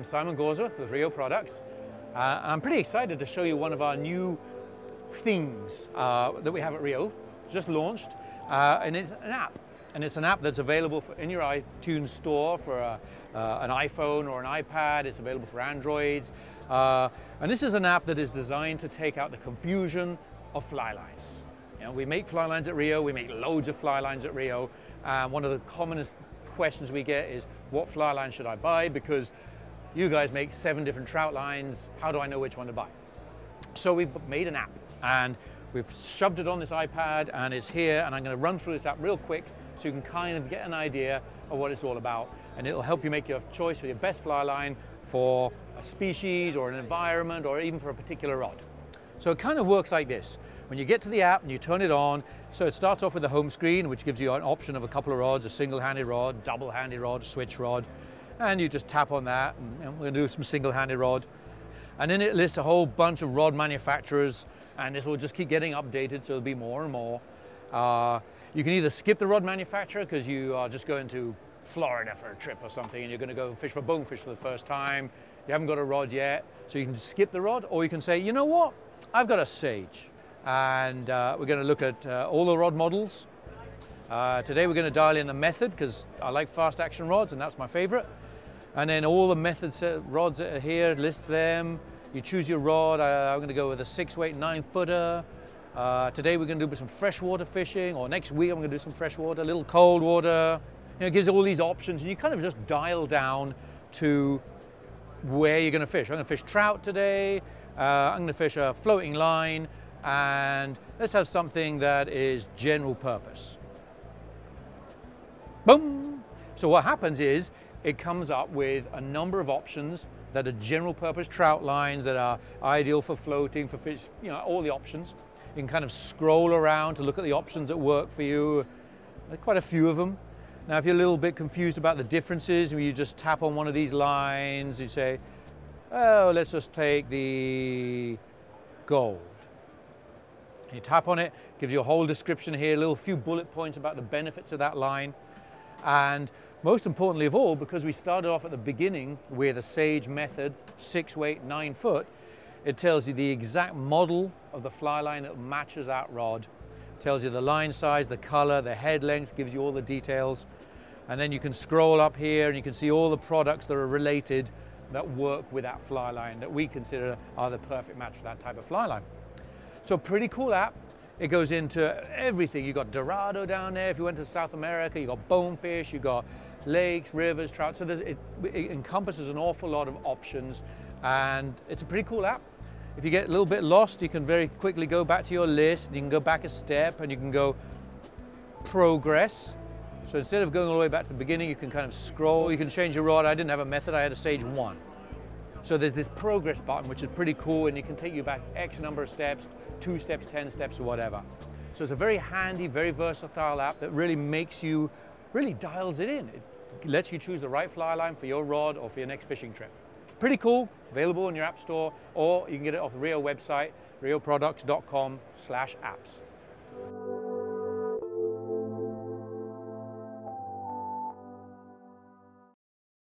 I'm Simon Gawesworth with RIO Products. I'm pretty excited to show you one of our new things that we have at RIO, just launched, and it's an app. And it's an app that's available in your iTunes store for an iPhone or an iPad. It's available for Androids. And this is an app that is designed to take out the confusion of fly lines. You know, we make fly lines at RIO, we make loads of fly lines at RIO. One of the commonest questions we get is, what fly line should I buy? Because you guys make 7 different trout lines. How do I know which one to buy? So we've made an app and we've shoved it on this iPad and it's here, and I'm going to run through this app real quick so you can kind of get an idea of what it's all about, and it'll help you make your choice for your best fly line for a species or an environment or even for a particular rod. So it kind of works like this. When you get to the app and you turn it on, so it starts off with the home screen, which gives you an option of a couple of rods, a single-handed rod, double-handed rod, switch rod, and you just tap on that, and we're going to do some single-handed rod. And then it lists a whole bunch of rod manufacturers, and this will just keep getting updated, so there'll be more and more. You can either skip the rod manufacturer because you are just going to Florida for a trip or something and you're going to go fish for bonefish for the first time. You haven't got a rod yet, so you can skip the rod, or you can say, you know what, I've got a Sage. And we're going to look at all the rod models. Today we're going to dial in the method because I like fast action rods and that's my favorite. And then all the method rods that are here, lists them. You choose your rod. I'm going to go with a 6-weight 9-footer. Today we're going to do some freshwater fishing, or next week I'm going to do some freshwater, a little cold water. You know, it gives all these options and you kind of just dial down to where you're going to fish. I'm going to fish trout today. I'm going to fish a floating line, and let's have something that is general purpose. Boom! So what happens is it comes up with a number of options that are general purpose trout lines that are ideal for floating, for fish, you know, all the options. You can kind of scroll around to look at the options that work for you. There are quite a few of them. Now, if you're a little bit confused about the differences, you just tap on one of these lines, you say, oh, let's just take the gold. You tap on it, gives you a whole description here, a little few bullet points about the benefits of that line. And most importantly of all, because we started off at the beginning with a Sage method, 6-weight, 9-foot, it tells you the exact model of the fly line that matches that rod. It tells you the line size, the color, the head length, gives you all the details. And then you can scroll up here and you can see all the products that are related that work with that fly line that we consider are the perfect match for that type of fly line. So pretty cool app. It goes into everything. You've got Dorado down there. If you went to South America, you've got bonefish, you've got lakes, rivers, trout. So it encompasses an awful lot of options, and it's a pretty cool app. If you get a little bit lost, you can very quickly go back to your list. You can go back a step and you can go progress. So instead of going all the way back to the beginning, you can kind of scroll. You can change your rod. I didn't have a method. I had a Sage 1. So there's this progress button, which is pretty cool, and it can take you back X number of steps, 2 steps, 10 steps, or whatever. So it's a very handy, very versatile app that really really dials it in. It lets you choose the right fly line for your rod or for your next fishing trip. Pretty cool, available in your app store, or you can get it off the RIO website, rioproducts.com/apps.